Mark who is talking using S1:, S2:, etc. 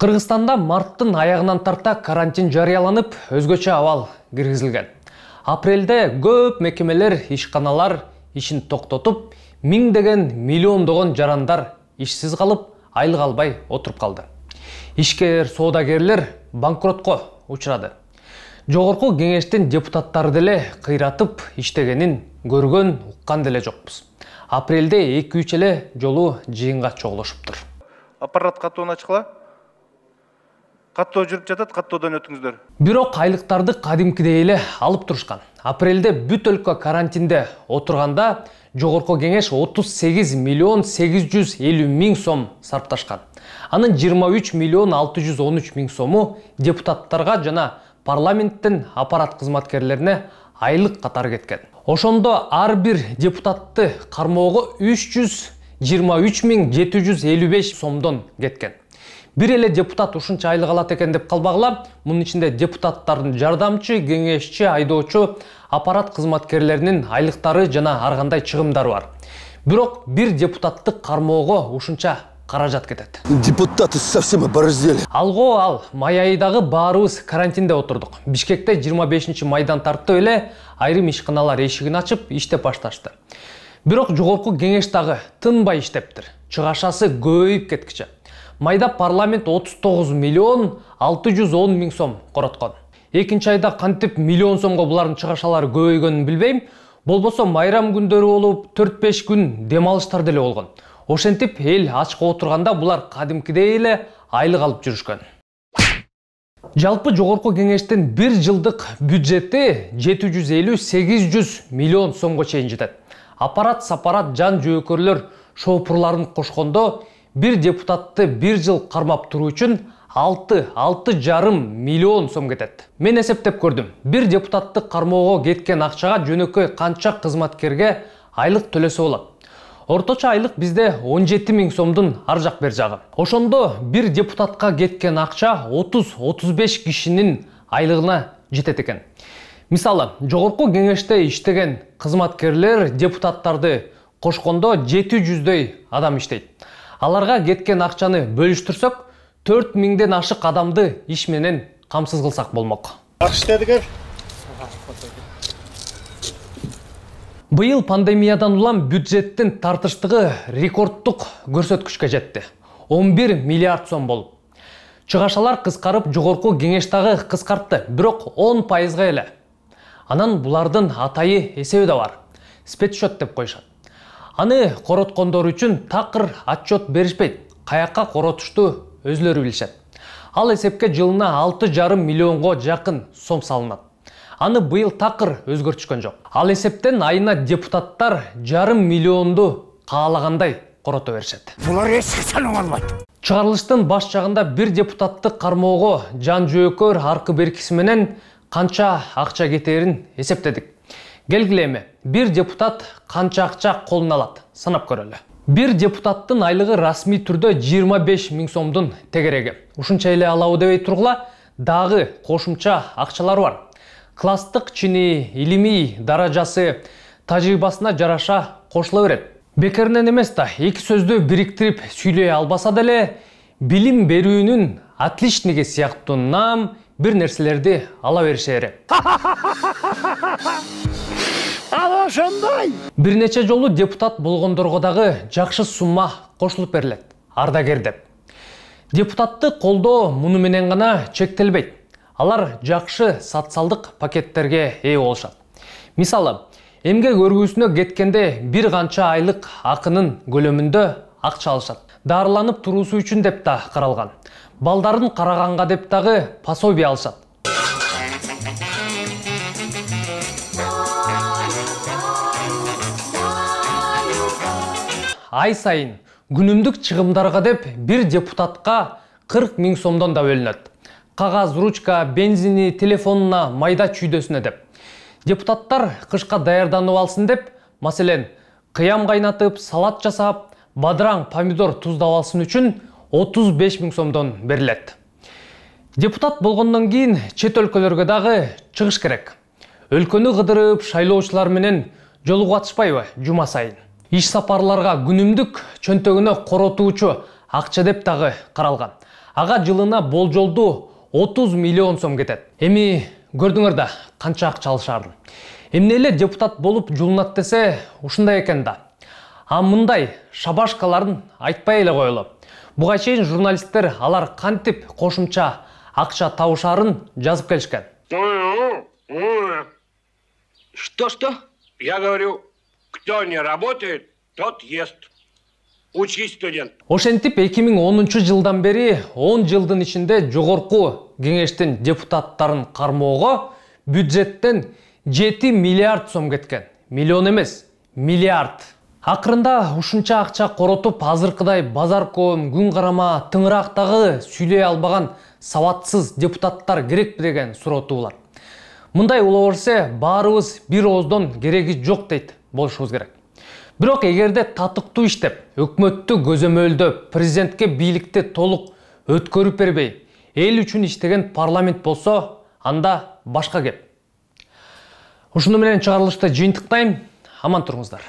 S1: Кыргызстанда марттын аягынан тарта карантин жарыяланып, өзгөчө абал киргизилген. Апрелде көп мекемелер, ишканалар ишин токтотуп, миңдеген, миллиондогон жарандар ишсиз калып, айлык албай отуруп калды. Ишкер, соодагерлер банкротко учурады. Жогорку кеңештин депутаттары деле кыйратып иштегенин көргөн, уккан деле жокпуз. Апрелде 2-3 эле жолу жыйынга чогулушуптур.
S2: Аппарат каттоону ачкыла. Каттоо жүрүп жатат, каттоодон өтүңүздөр.
S1: Бирок айлыктарды кадимкидей эле алып турушкан. Апрелде бүт өлкө карантинде отурганда жогорку кеңеш 38 миллион 850 миң сом сарпташкан. Анын 23 миллион 613 миң сому депутаттарга жана парламенттин аппарат кызматкерлерине айлык катары кеткен. Ошондо ар бир депутатты кармоого 323 миң 755 сомдон кеткен. Бир эле депутат ушунча айлык алат экен деп калбагыла, мунун ичинде депутаттардын жардамчы, кеңешчи, айдоочу, аппарат кызматкерлеринин айлыктары жана ар кандай чыгымдары бар. Бирок бир депутатты кармоого ушунча каражат кетет.
S3: Депутаты совсем оборзели.
S1: Ал май айдагы баарыбыз карантинде отурдук. Бишкекте 25 майдан тартып эле айрым ишканалар эшигин ачып иштеп башташты. Бирок жогорку кеңеш дагы тынбай иштептир. Чыгашасы көбөйүп кеткиче. Майда парламент 39 миллион 610 миң сом короткон. Экинчи айда кантип миллион сомго булардын чыгашалары көбөйгөнүн билбейм. Болбосо майрам күндөрү болуп 4-5 күн дем алыштар деле болгон. Ошентип эл ачка отурганда булар кадимкидей эле айлык алып жүрүшкөн. Жалпы жогорку кеңештин 1 жылдык бюджети 750-800 миллион сомго чейин жетет. Аппарат, сапарат, жан жөөкөрлөр, шоопурларын кошкондо bir депутатты 1 жыл кармап туруу үчүн 6,5 миллион сом кетет. Мен эсептеп көрдүм. Bir депутатты кармоого кеткен акчага жөнөкөй канча кызматкерге айлык төлөсө болот. Орточо айлык бизде 17 миң сомдун ар жак бер жагы. Ошондо bir депутатка кеткен акча 30-35 кишинин айлыгына жетет экен. Мисалы, жогорку кеңеште иштеген кызматкерлер депутаттарды кошкондо 700дөй адам иштейт. Аларга кеткен акчаны бөлүштүрсөк, 4 миңден ашык адамды иш менен камсыз кылсак болмок. Быйыл пандемиядан улам бюджеттин тартыштыгы рекордтук көрсөткүчкө жетти. 11 миллиард сом болуп. Чыгашалар кыскарып, жогорку кеңеш дагы кыскартты, бирок 10%га эле. Анан булардын атайы эсеби да бар. Спецсчет деп коюшат. Аны короткондор үчүн такыр отчет беришпейт. Каякка коротушту өзлөрү билишет. Ал эсепке жылына 6,5 миллионго жакын сом салынат. Аны быйыл такыр өзгөртүшкөн жок. Ал эсептен айына депутаттар 1,5 миллионду каалагандай корото беришет.
S3: Булар эч качан оңолбойт.
S1: Чыгарылыштын баш жагында bir депутатты кармоого жан жөөкөр аркы беркиси менен канча акча кетерин эсептедик. Келгиле эми, bir депутат канча акча колуна алат, санап көрөлү. Bir депутаттын айлыгы расмий түрдө 25 миң сомдун тегереги. Ушунча эле алабы дебей тургула, дагы кошумча акчалар бар. Класстык чини, илимий даражасы, тажрыйбасына жараша кошула берет. Бекеринен эмес да, эки сөздү бириктирип сүйлөй албаса деле, билим берүүнүн отличниги сыяктуу нам бир нерселерди ала беришери.
S3: Ал ошондой.
S1: Бир нече жолу депутат болгондорго дагы жакшы сумма кошулуп берилет. Ардагер деп. Депутатты колдоо муну менен гана чектелбейт. Алар жакшы социалдык пакеттерге ээ болушат. Мисалы, эмгек өргүүсүнө кеткенде бир канча айлык акынын көлөмүндө акча алышат. Дарыланып туруусу үчүн деп да каралган. Балдарын караганга деп дагы пособие алышат. Ай сайын күнүмдүк чыгымдарга деп bir депутатка 40 миң сомдон да бөлүнөт. Кагаз, ручка, бензини, телефонуна, майда чүйдөсүнө деп. Депутаттар кышка даярданып алсын деп, маселен, кыям кайнатып, салат жасап, бадыраң, помидор туздап алсын үчүн 35 миң сомдон берилет. Депутат болгондон кийин чет өлкөлөргө дагы чыгыш керек. Өлкөнү кыдырып, шайлоочулар менен жолугуп атышпайбы жума сайын? Иш сапарларга күнүмдүк чөнтөгүнө коротуучу акча деп дагы каралган. Ага жылына болжолду 30 миллион сом кетет. Эми көрдүңөр да канча акча алышарын. Эмне эле депутат болуп жулунат десе ушундай экен да. А мындай шабашкаларын айтпай эле коелу. Буга чейин журналисттер алар кантип кошумча акча табышарын жазып келишкен.
S4: Что? Я говорю, кто не работает, тот ест. Учись, студент.
S1: Ошентип 2010 жылдан бери 10 жылдын ичинде жогорку кеңештин депутаттарын кармоого бюджеттен 7 миллиард сом кеткен. Миллион эмес, миллиард. Акырында ушунча акча коротуп азыркыдай базар коом, күн карама, тыңырактагы сүйлөй албаган сабатсыз депутаттар керекпи деген суроо туулат. Мындай улоо берсе баарыбыз бир ооздон кереги жок дейт болушубуз керек. Бирок эгерде татыктуу иштеп, өкмөттү көзөмөлдөп, президентке бийликти толук өткөрүп бербей, эл үчүн иштеген парламент болсо, анда башка кеп. Ушуну менен чыгарылышты жыйынтыктайм. Аман туруңуздар.